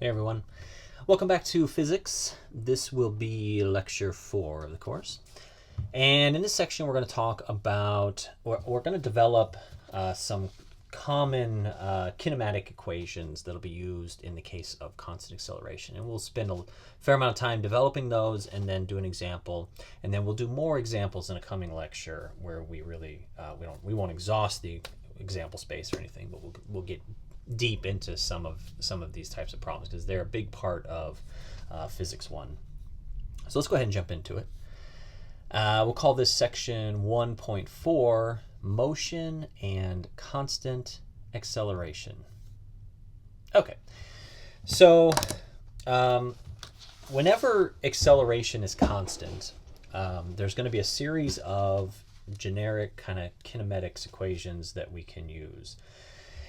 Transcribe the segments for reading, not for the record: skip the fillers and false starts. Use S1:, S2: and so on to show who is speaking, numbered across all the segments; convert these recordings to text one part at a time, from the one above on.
S1: Hey everyone, welcome back to physics. This will be lecture 4 of the course. And in this section we're going to talk about, we're going to develop some common kinematic equations that'll be used in the case of constant acceleration. And we'll spend a fair amount of time developing those and then do an example. And then we'll do more examples in a coming lecture where we really, we won't exhaust the example space or anything, but we'll get deep into some of these types of problems because they're a big part of Physics 1. So let's go ahead and jump into it. We'll call this section 1.4, Motion and Constant Acceleration. Okay, so whenever acceleration is constant, there's going to be a series of generic kind of kinematics equations that we can use.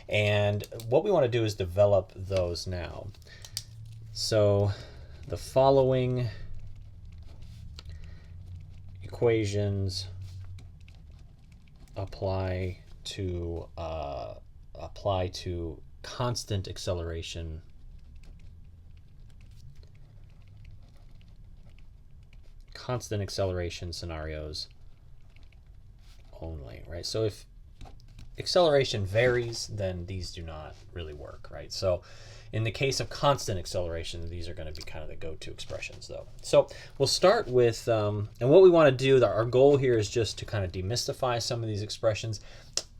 S1: And what we want to do is develop those now. So the following equations apply to constant acceleration scenarios only, right? So if acceleration varies, then these do not really work, right? So in the case of constant acceleration, these are going to be kind of the go-to expressions though. So we'll start with, and what we want to do, our goal here is just to kind of demystify some of these expressions.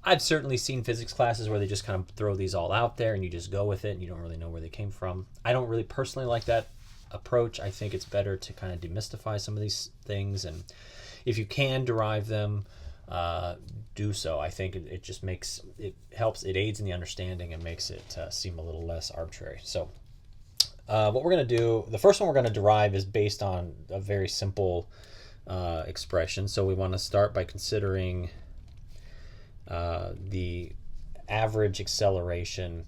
S1: I've certainly seen physics classes where they just kind of throw these all out there and you just go with it and you don't really know where they came from. I don't really personally like that approach. I think it's better to kind of demystify some of these things, and if you can derive them, do so. I think it just helps, it aids in the understanding and makes it seem a little less arbitrary. So what we're going to do, the first one we're going to derive is based on a very simple expression. So we want to start by considering the average acceleration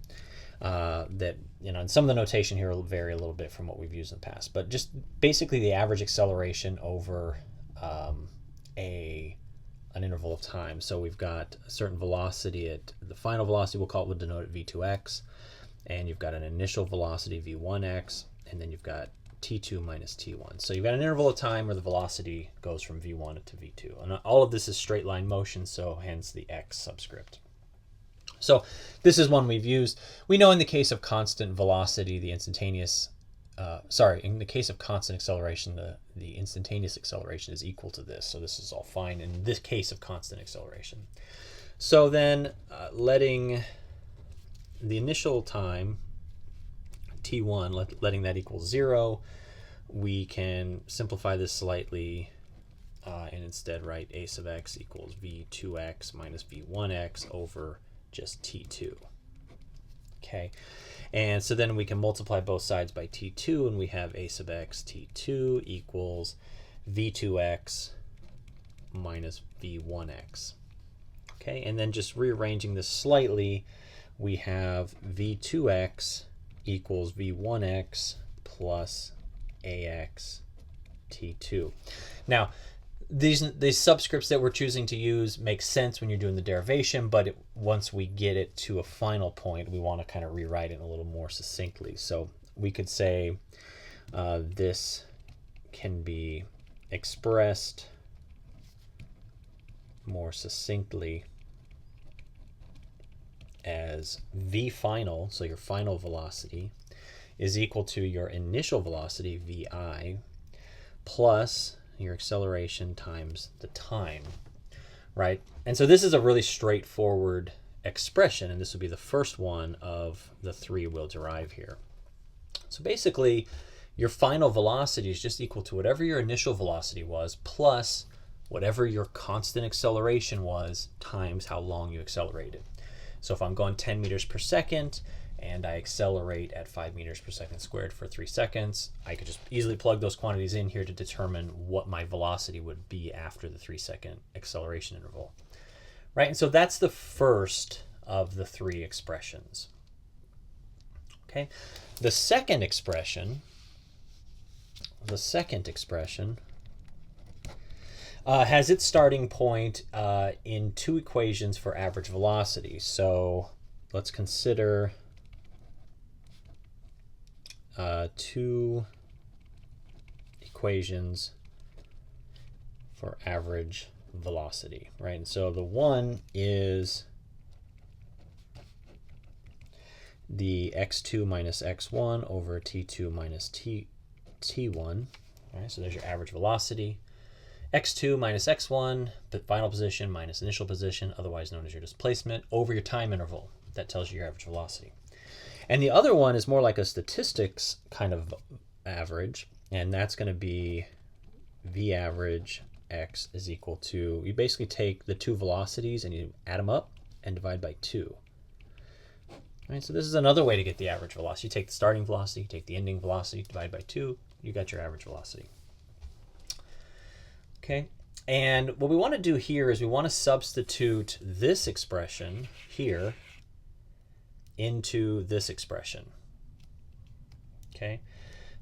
S1: that, and some of the notation here will vary a little bit from what we've used in the past, but just basically the average acceleration over an interval of time. So we've got a certain velocity at the final velocity, we'll denote it v2x, and you've got an initial velocity v1x, and then you've got t2 minus t1. So you've got an interval of time where the velocity goes from v1 to v2. And all of this is straight line motion, so hence the x subscript. So this is one we've used. We know in the case of constant velocity, the instantaneous in the case of constant acceleration, the instantaneous acceleration is equal to this. So this is all fine in this case of constant acceleration. So then letting the initial time, t1, letting that equal 0, we can simplify this slightly and instead write a sub x equals v2x minus v1x over just t2. Okay. And so then we can multiply both sides by t2, and we have a sub x t2 equals v2x minus v1x. Okay, and then just rearranging this slightly, we have v2x equals v1x plus ax t2. Now, these subscripts that we're choosing to use make sense when you're doing the derivation, but once we get it to a final point, we want to kind of rewrite it a little more succinctly. So we could say this can be expressed more succinctly as v final, so your final velocity, is equal to your initial velocity, vi, plus your acceleration times the time, right? And so this is a really straightforward expression, and this will be the first one of the 3 we'll derive here. So basically, your final velocity is just equal to whatever your initial velocity was plus whatever your constant acceleration was times how long you accelerated. So if I'm going 10 meters per second and I accelerate at 5 meters per second squared for 3 seconds, I could just easily plug those quantities in here to determine what my velocity would be after the 3-second acceleration interval, right? And so that's the first of the 3 expressions. Okay, the second expression has its starting point in 2 equations for average velocity. So let's consider two equations for average velocity, right? And so the one is the x2 minus x1 over t2 minus t1. All right, so there's your average velocity. x2 minus x1, the final position minus initial position, otherwise known as your displacement, over your time interval. That tells you your average velocity. And the other one is more like a statistics kind of average, and that's going to be v average x is equal to, you basically take the two velocities and you add them up and divide by 2. Right, so this is another way to get the average velocity. You take the starting velocity, you take the ending velocity, divide by 2, you got your average velocity. Okay, and what we want to do here is we want to substitute this expression here into this expression. Okay,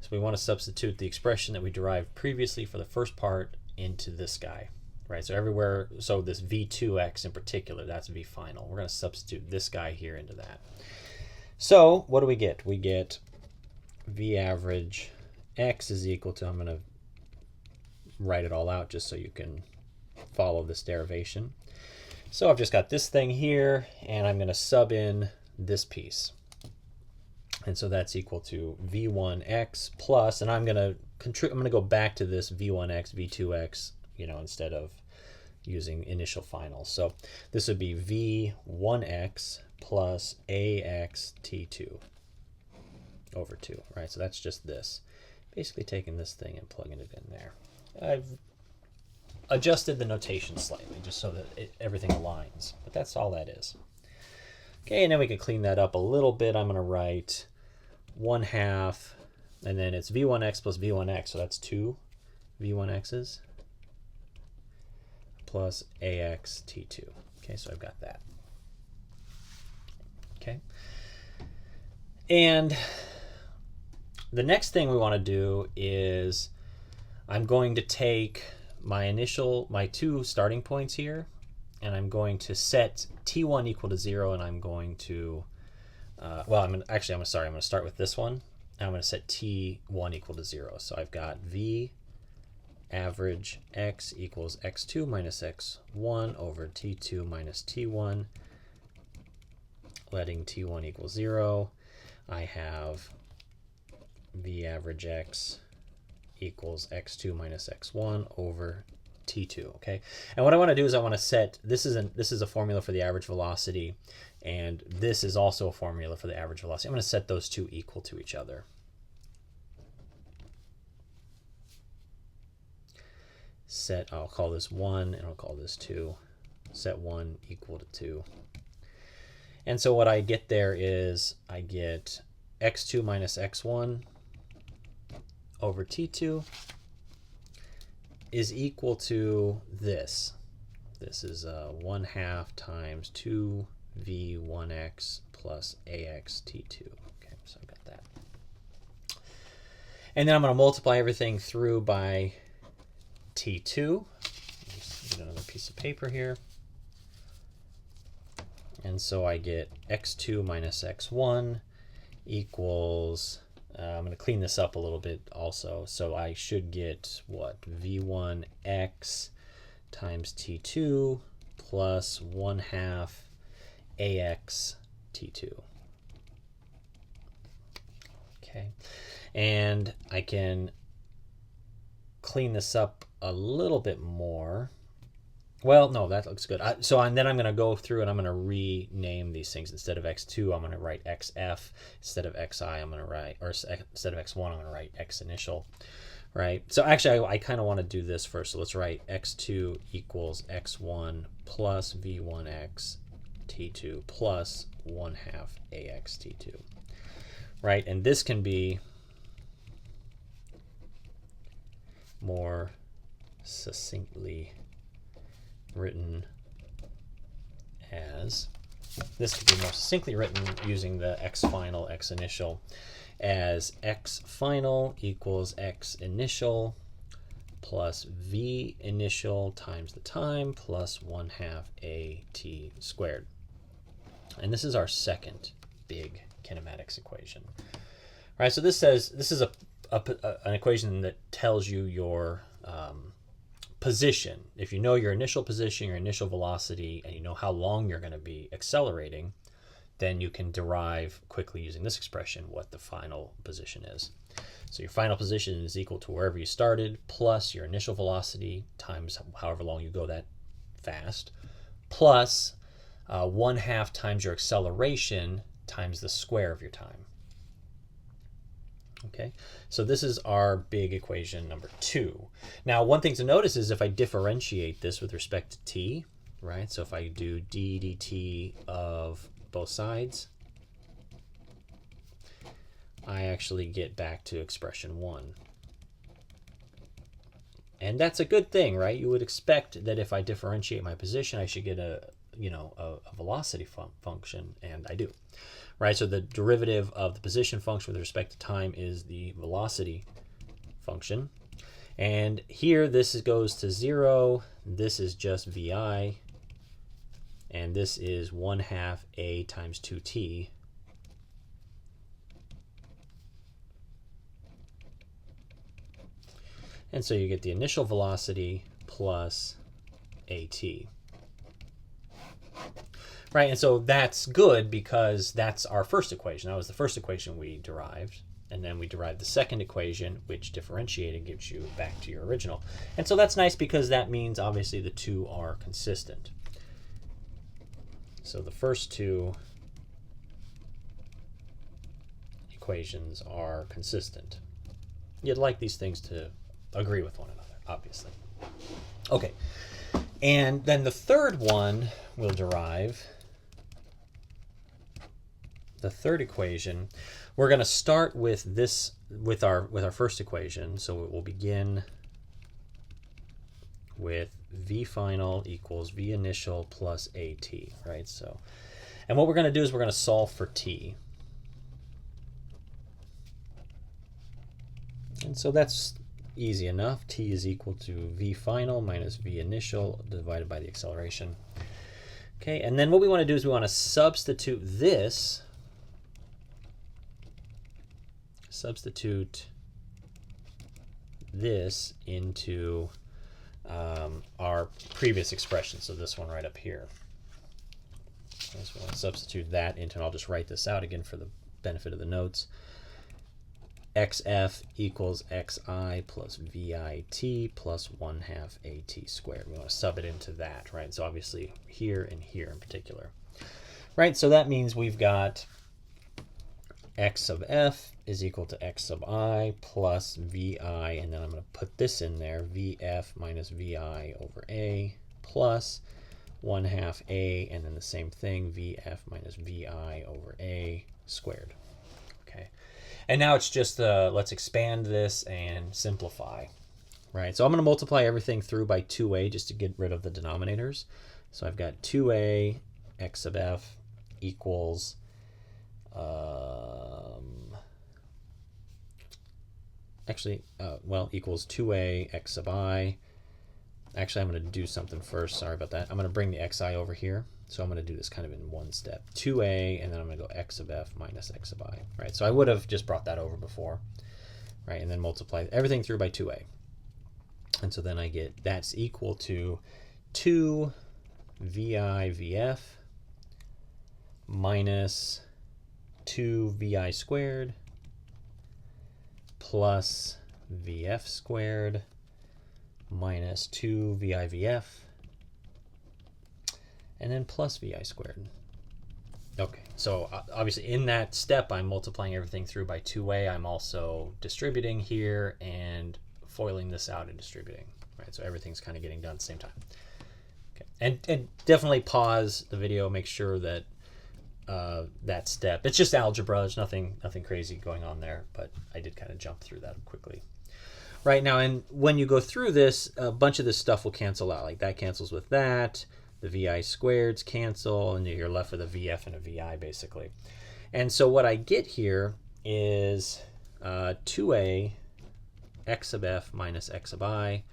S1: so we want to substitute the expression that we derived previously for the first part into this guy, right? So everywhere, so this v2x in particular, that's v final. We're going to substitute this guy here into that. So what do we get? We get v average x is equal to, I'm going to write it all out just so you can follow this derivation. So I've just got this thing here, and I'm going to sub in this piece. And so that's equal to v1x plus, and I'm going to go back to this v1x, v2x, instead of using initial finals. So this would be v1x plus ax t2 over 2, right? So that's just this. Basically taking this thing and plugging it in there. I've adjusted the notation slightly just so that everything aligns, but that's all that is. Okay, and then we can clean that up a little bit. I'm going to write 1/2, and then it's v1x plus v1x, so that's 2 v1x's plus ax t2. Okay, so I've got that. Okay, and the next thing we want to do is I'm going to take my two starting points here, and I'm going to set t1 equal to 0, and I'm going to, I'm going to start with this one, and I'm going to set t1 equal to 0. So I've got v average x equals x2 minus x1 over t2 minus t1, letting t1 equal 0. I have v average x equals x2 minus x1 over t2. Okay, and what I want to do is I want to set, this is a formula for the average velocity, and this is also a formula for the average velocity. I'm going to set those two equal to each other. I'll call this 1 and I'll call this 2. Set 1 equal to 2. And so what I get there is I get x2 minus x1 over t2 is equal to this. This is 1/2 times 2 v1x plus ax t2. Okay, so I've got that. And then I'm going to multiply everything through by t2. Let's get another piece of paper here. And so I get x2 minus x1 equals, I'm going to clean this up a little bit also. So I should get what? v1x times t2 plus 1/2 ax t2. Okay, and I can clean this up a little bit more. Well, no, that looks good. Then I'm going to go through and I'm going to rename these things. Instead of x2, I'm going to write xf. Instead of xi, I'm going to write, or instead of x1, I'm going to write x initial, right? So actually, I kind of want to do this first. So let's write x2 equals x1 plus v1x t2 plus 1/2 ax t2, right? And this can be more succinctly written as, this could be more succinctly written using the x final, x initial, as x final equals x initial plus v initial times the time plus 1/2 at squared. And this is our second big kinematics equation, All right, so this says this is an equation that tells you your position. If you know your initial position, your initial velocity, and you know how long you're going to be accelerating, then you can derive quickly using this expression what the final position is. So your final position is equal to wherever you started plus your initial velocity times however long you go that fast plus 1/2 times your acceleration times the square of your time. Okay, so this is our big equation number 2. Now, one thing to notice is if I differentiate this with respect to t, right? So if I do d dt of both sides, I actually get back to expression 1. And that's a good thing, right? You would expect that if I differentiate my position, I should get a velocity function, and I do. Right, so the derivative of the position function with respect to time is the velocity function. And here this goes to 0. This is just vi. And this is 1/2 a times 2t. And so you get the initial velocity plus at. Right, and so that's good because that's our first equation. That was the first equation we derived. And then we derived the second equation, which differentiated gives you back to your original. And so that's nice because that means obviously the two are consistent. So the first two equations are consistent. You'd like these things to agree with one another, obviously. Okay, and then the third one we'll derive. The third equation, we're going to start with this with our first equation. So it will begin with v final equals v initial plus at, right? So, and what we're going to do is we're going to solve for t. And so that's easy enough. T is equal to v final minus v initial divided by the acceleration. Okay, and then what we want to do is we want to substitute this into our previous expression, so this one right up here. So we want to substitute that into, and I'll just write this out again for the benefit of the notes. xf equals xi plus vit plus 1/2 at squared. We want to sub it into that, right? So obviously here and here in particular. Right, so that means we've got x sub f is equal to x sub I plus vi, and then I'm going to put this in there, vf minus vi over a plus 1/2 a, and then the same thing, vf minus vi over a squared. Okay, and now it's just let's expand this and simplify. Right, so I'm going to multiply everything through by 2a just to get rid of the denominators. So I've got 2a x sub f equals equals 2a x sub I. Actually, I'm going to do something first. Sorry about that. I'm going to bring the xi over here. So I'm going to do this kind of in one step. 2a, and then I'm going to go x sub f minus x sub I. Right, so I would have just brought that over before. Right, and then multiply everything through by 2a. And so then I get that's equal to 2 vi vf minus 2 vi squared plus vf squared minus 2 vi vf and then plus vi squared. Okay, so obviously in that step I'm multiplying everything through by 2a. I'm also distributing here and foiling this out and distributing, right? So everything's kind of getting done at the same time. Okay, and definitely pause the video, make sure that that step, it's just algebra, there's nothing crazy going on there, but I did kind of jump through that quickly. Right now, and when you go through this, a bunch of this stuff will cancel out, like that cancels with that, the vi squareds cancel, and you're left with a vf and a vi basically. And so what I get here is 2a x sub f minus x sub I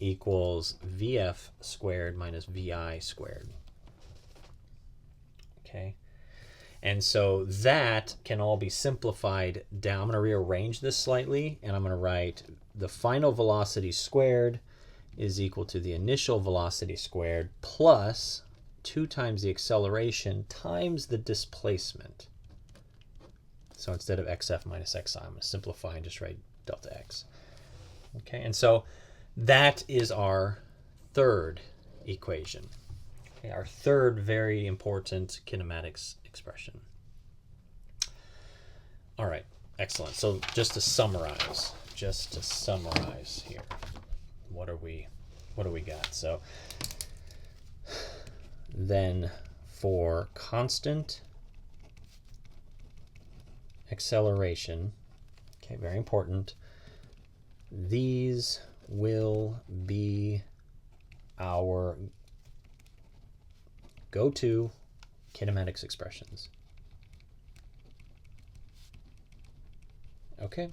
S1: equals vf squared minus vi squared. Okay. And so that can all be simplified down. I'm going to rearrange this slightly, and I'm going to write the final velocity squared is equal to the initial velocity squared plus 2 times the acceleration times the displacement. So instead of xf minus xi, I'm going to simplify and just write delta x. Okay, and so that is our third equation. Okay, our third very important kinematics expression. All right, excellent. So just to summarize here, what do we got? So then for constant acceleration, okay, very important, these will be our go-to kinematics expressions. Okay.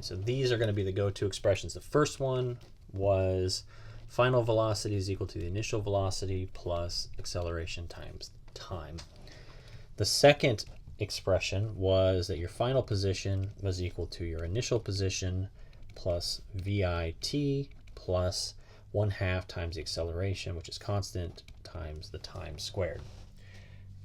S1: So these are going to be the go-to expressions. The first one was final velocity is equal to the initial velocity plus acceleration times time. The second expression was that your final position was equal to your initial position plus VIT plus 1/2 times the acceleration, which is constant, times the time squared.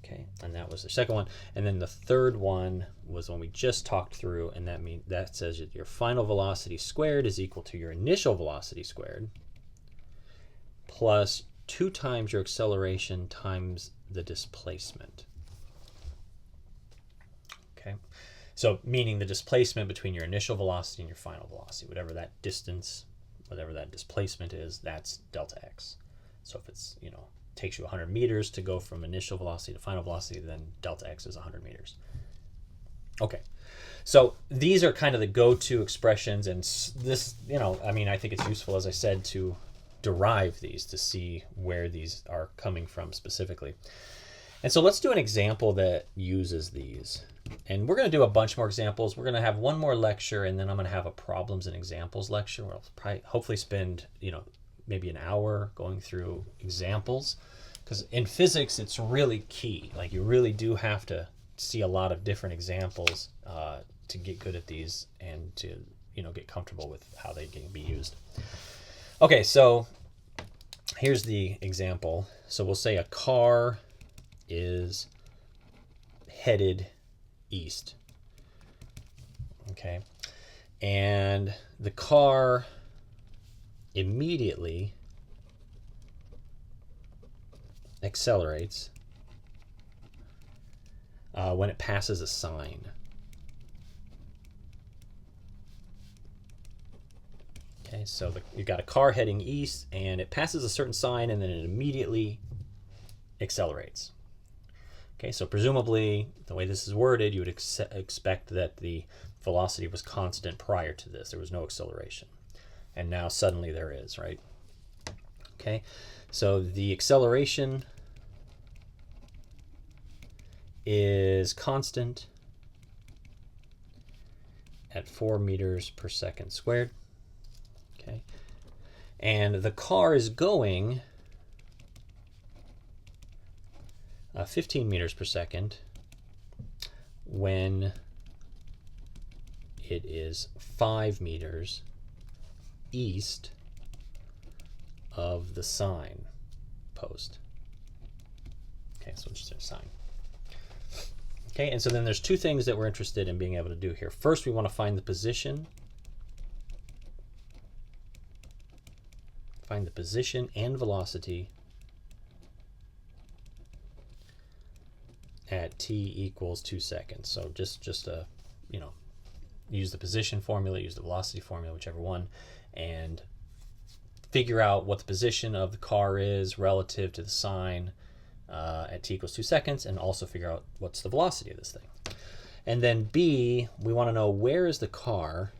S1: Okay, and that was the second one. And then the third one was one we just talked through, and that says that your final velocity squared is equal to your initial velocity squared plus 2 times your acceleration times the displacement. Okay, so meaning the displacement between your initial velocity and your final velocity, whatever that distance, whatever that displacement is, that's delta x. So if it's, takes you 100 meters to go from initial velocity to final velocity, then delta x is 100 meters. Okay, so these are kind of the go-to expressions, and this, I think it's useful, as I said, to derive these to see where these are coming from specifically. And so let's do an example that uses these. And we're going to do a bunch more examples. We're going to have one more lecture, and then I'm going to have a problems and examples lecture where I'll probably hopefully spend, maybe an hour going through examples, because in physics it's really key. Like, you really do have to see a lot of different examples to get good at these and to get comfortable with how they can be used. Okay, so here's the example. So we'll say a car is headed east. Okay, and the car immediately accelerates when it passes a sign. Okay, so you've got a car heading east, and it passes a certain sign, and then it immediately accelerates. Okay, so presumably, the way this is worded, you would expect that the velocity was constant prior to this. There was no acceleration. And now suddenly there is, right? Okay, so the acceleration is constant at 4 meters per second squared. Okay, and the car is going 15 meters per second when it is 5 meters east of the sign post. Okay, so it's just a sign. Okay, and so then there's two things that we're interested in being able to do here. First, we want to find the position. Find the position and velocity at t equals 2 seconds. So just use the position formula, use the velocity formula, whichever one, and figure out what the position of the car is relative to the sign at t equals 2 seconds, and also figure out what's the velocity of this thing. And then B, we want to know where is the car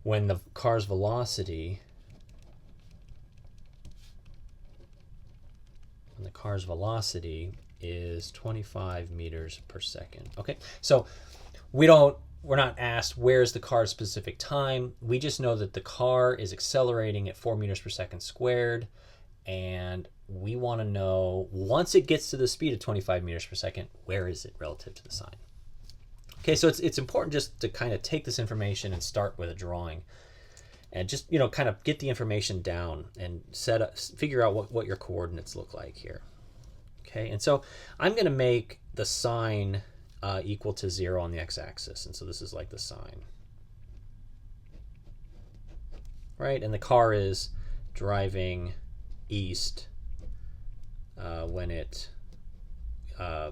S1: when the car's velocity is 25 meters per second. Okay, so we're not asked where's the car's specific time. We just know that the car is accelerating at 4 meters per second squared, and we want to know, once it gets to the speed of 25 meters per second, where is it relative to the sign? Okay, so it's important just to kind of take this information and start with a drawing, and just, you know, kind of get the information down and figure out what your coordinates look like here. Okay, and so I'm going to make the sign equal to 0 on the x-axis, and so this is like the sign, right? And the car is driving east when it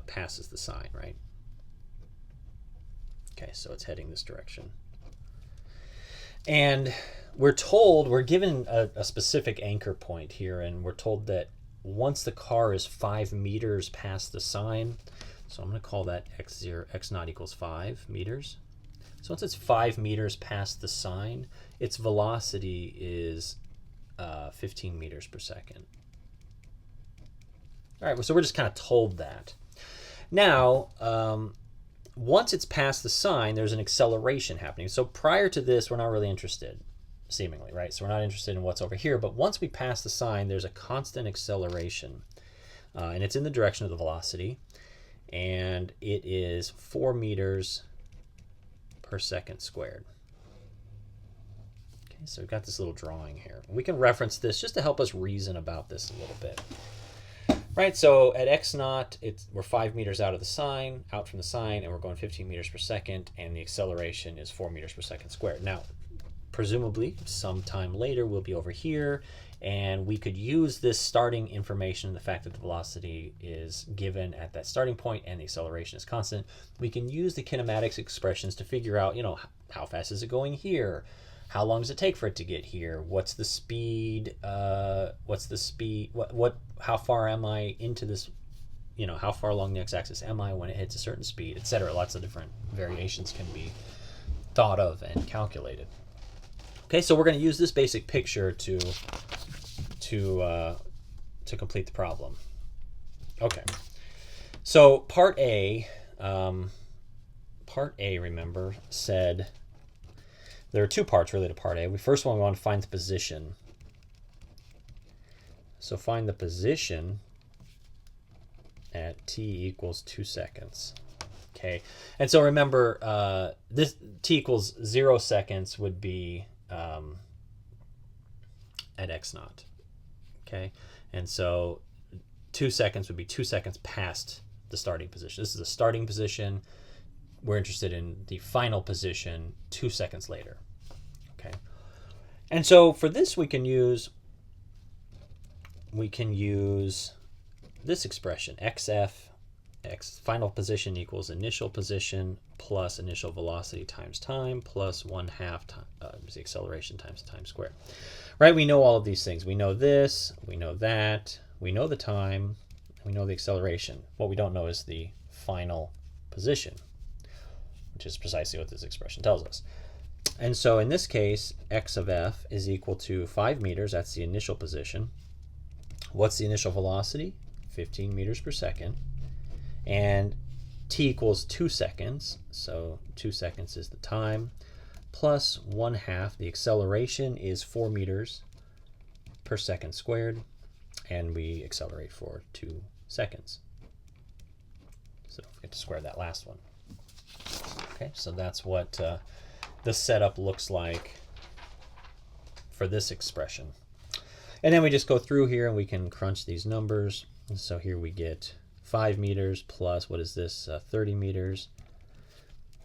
S1: passes the sign, right? Okay, so it's heading this direction. And we're given a specific anchor point here, and we're told that once the car is 5 meters past the sign, so I'm going to call that x naught equals 5 meters. So once it's 5 meters past the sign, its velocity is 15 meters per second. All right, so we're just kind of told that. Now, once it's past the sign, there's an acceleration happening. So prior to this, we're not really interested, seemingly, right? So we're not interested in what's over here. But once we pass the sign, there's a constant acceleration. And it's in the direction of the velocity. And it is 4 meters per second squared. Okay, so we've got this little drawing here. We can reference this just to help us reason about this a little bit. Right, so at x naught, we're 5 meters out from the sign, and we're going 15 meters per second, and the acceleration is 4 meters per second squared. Now, presumably, sometime later, we'll be over here, and we could use this starting information, the fact that the velocity is given at that starting point and the acceleration is constant. We can use the kinematics expressions to figure out, you know, how fast is it going here? How long does it take for it to get here? What's the speed? How far am I into this? You know, how far along the x-axis am I when it hits a certain speed, etc. Lots of different variations can be thought of and calculated. Okay, so we're going to use this basic picture to complete the problem. Okay, so part A, remember, said. There are two parts really to part A. First one, we want to find the position. So find the position at t equals 2 seconds. Okay, and so remember, this t equals 0 seconds would be at x naught. Okay, and so 2 seconds would be 2 seconds past the starting position. This is the starting position. We're interested in the final position 2 seconds later. Okay, and so for this we can use this expression, xf, final position equals initial position plus initial velocity times time plus 1/2 the acceleration times time squared. Right? We know all of these things. We know this, we know that, we know the time, we know the acceleration. What we don't know is the final position, which is precisely what this expression tells us. And so in this case, x of f is equal to 5 meters. That's the initial position. What's the initial velocity? 15 meters per second. And t equals 2 seconds. So 2 seconds is the time. Plus 1/2. The acceleration is 4 meters per second squared. And we accelerate for 2 seconds. So don't forget to square that last one. Okay, so that's what the setup looks like for this expression. And then we just go through here and we can crunch these numbers. And so here we get 5 meters plus, what is this, 30 meters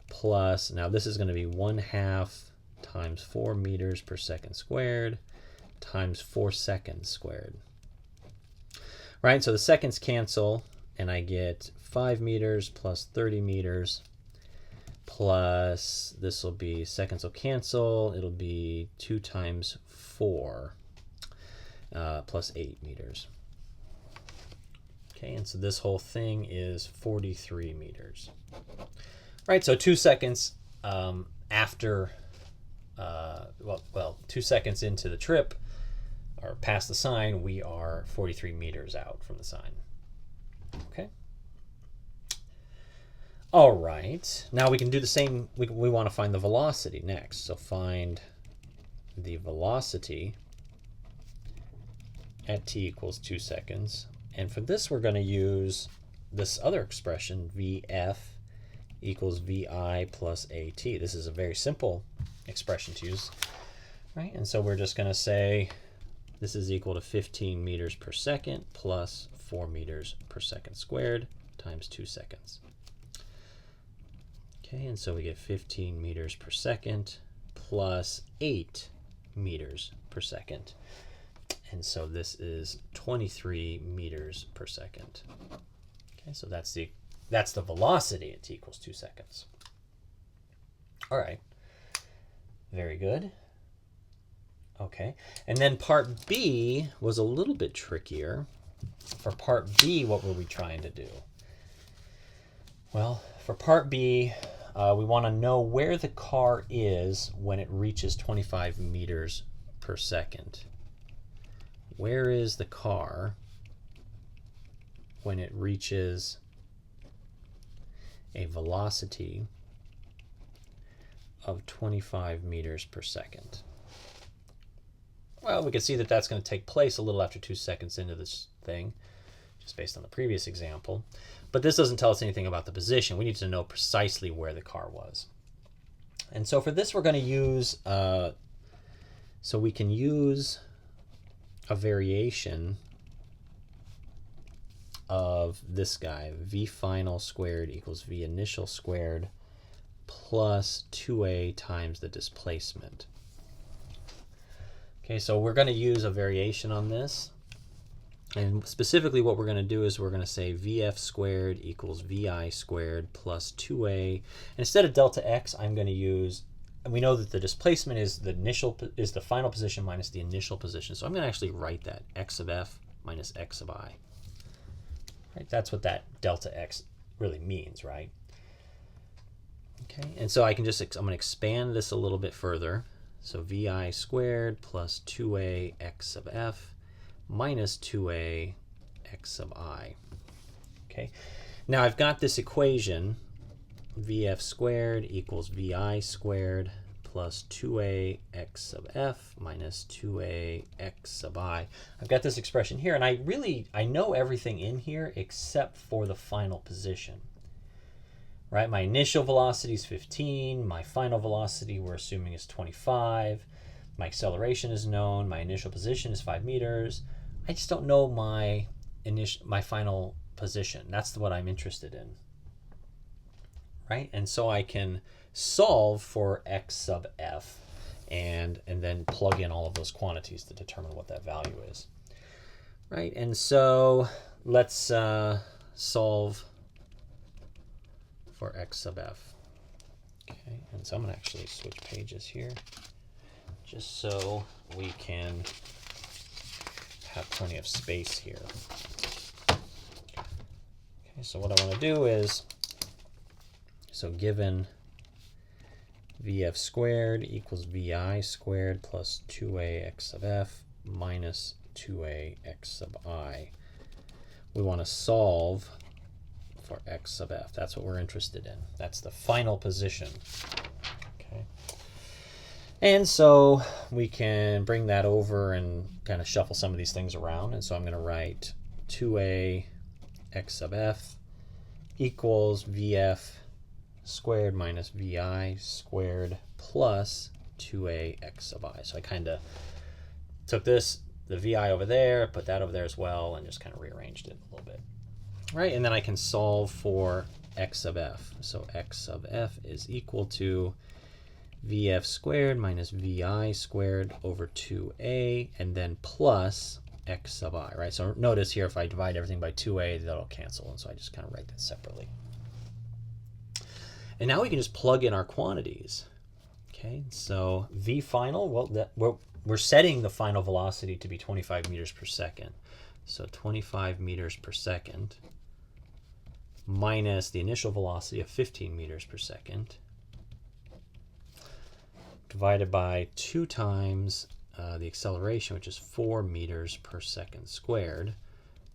S1: plus, now this is going to be 1/2 times 4 meters per second squared times 4 seconds squared. Right, so the seconds cancel and I get 5 meters plus 30 meters plus, this will be, seconds will cancel, it'll be 2 times 4 plus 8 meters. Okay, and so this whole thing is 43 meters. Right, so 2 seconds after, 2 seconds into the trip, or past the sign, we are 43 meters out from the sign. Okay. All right, now we can do the same. We want to find the velocity next. So find the velocity at t equals 2 seconds. And for this, we're going to use this other expression, Vf equals Vi plus At. This is a very simple expression to use, right? And so we're just going to say this is equal to 15 meters per second plus 4 meters per second squared times 2 seconds. Okay, and so we get 15 meters per second plus 8 meters per second. And so this is 23 meters per second. Okay, so that's the velocity at t equals 2 seconds. All right, very good. Okay, and then part B was a little bit trickier. For part B, what were we trying to do? Well, for part B, we want to know where the car is when it reaches 25 meters per second. Where is the car when it reaches a velocity of 25 meters per second? Well, we can see that that's going to take place a little after 2 seconds into this thing, just based on the previous example. But this doesn't tell us anything about the position. We need to know precisely where the car was. And so for this, we're going to use, so we can use a variation of this guy, V final squared equals V initial squared plus 2a times the displacement. Okay, so we're going to use a variation on this. And specifically what we're going to do is we're going to say Vf squared equals Vi squared plus 2a. And instead of delta x, I'm going to use, and we know that the displacement is the final position minus the initial position. So I'm going to actually write that, x of f minus x of I. Right? That's what that delta x really means, right? Okay, and so I can just, I'm going to expand this a little bit further. So Vi squared plus 2a x of f minus 2a x of I. Okay, now I've got this equation, Vf squared equals Vi squared plus 2a x of f minus 2a x of I. I've got this expression here, and I know everything in here except for the final position. Right, my initial velocity is 15, my final velocity we're assuming is 25, my acceleration is known, my initial position is 5 meters. I just don't know my final position. That's what I'm interested in. Right, and so I can solve for x sub f and then plug in all of those quantities to determine what that value is. Right, and so let's solve for x sub f. Okay, and so I'm going to actually switch pages here just so we can have plenty of space here. Okay, so what I want to do is, so given Vf squared equals Vi squared plus 2a x sub f minus 2a x sub I, we want to solve for x sub f. That's what we're interested in. That's the final position. Okay. And so we can bring that over and kind of shuffle some of these things around. And so I'm going to write 2a x sub f equals Vf squared minus Vi squared plus 2a x sub I. So I kind of took this, the Vi over there, put that over there as well, and just kind of rearranged it a little bit. Right, and then I can solve for x sub f. So x sub f is equal to Vf squared minus Vi squared over 2a, and then plus x sub I, right? So notice here, if I divide everything by 2a, that'll cancel, and so I just kind of write that separately. And now we can just plug in our quantities. Okay, so V final, well, we're setting the final velocity to be 25 meters per second. So 25 meters per second minus the initial velocity of 15 meters per second divided by 2 times the acceleration, which is 4 meters per second squared,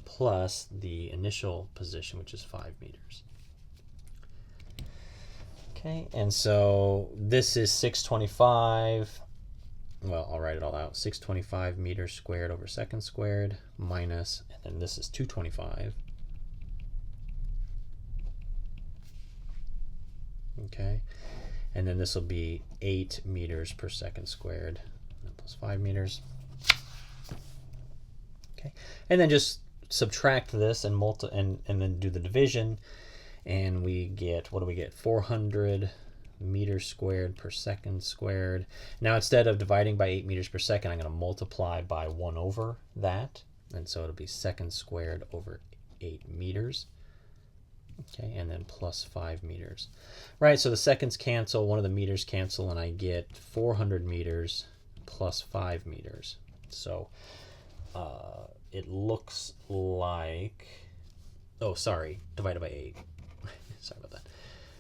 S1: plus the initial position, which is 5 meters. Okay, and so this is 625 well, I'll write it all out. 625 meters squared over seconds squared minus, and then this is 225. Okay, and then this will be 8 meters per second squared, plus 5 meters. Okay, and then just subtract this and then do the division, and we get, what do we get? 400 meters squared per second squared. Now instead of dividing by 8 meters per second, I'm going to multiply by 1 over that, and so it'll be seconds squared over 8 meters. Okay, and then plus 5 meters. Right, so the seconds cancel, one of the meters cancel, and I get 400 meters plus 5 meters. So it looks like, oh, sorry, divided by 8. Sorry about that.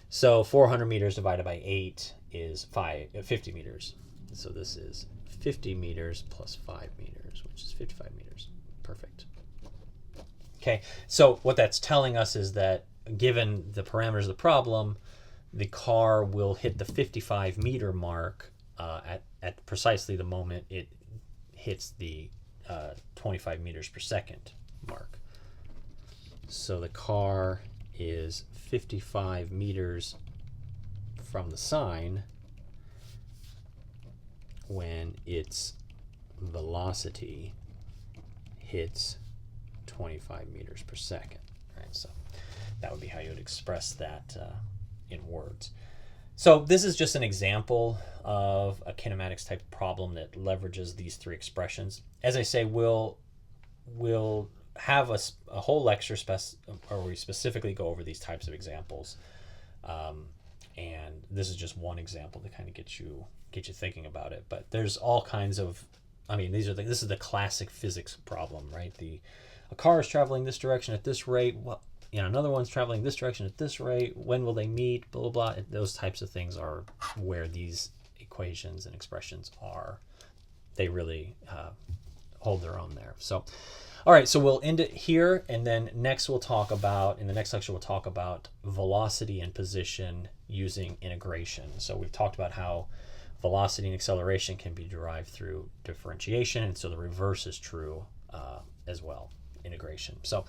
S1: So 400 meters divided by 8 is 50 meters. So this is 50 meters plus 5 meters, which is 55 meters. Perfect. Okay, so what that's telling us is that given the parameters of the problem, the car will hit the 55 meter mark at precisely the moment it hits the 25 meters per second mark. So the car is 55 meters from the sign when its velocity hits 25 meters per second. Right, so that would be how you would express that in words. So this is just an example of a kinematics type problem that leverages these three expressions. As I say, we'll have a whole lecture where we specifically go over these types of examples, and this is just one example to kind of get you thinking about it. But there's all kinds of, I mean, this is the classic physics problem, right? A car is traveling this direction at this rate. Well, another one's traveling this direction at this rate. When will they meet? Blah, blah, blah. Those types of things are where these equations and expressions are. They really hold their own there. So, all right, so we'll end it here, and then in the next lecture, we'll talk about velocity and position using integration. So we've talked about how velocity and acceleration can be derived through differentiation, and so the reverse is true as well, integration. So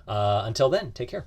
S1: until then, take care.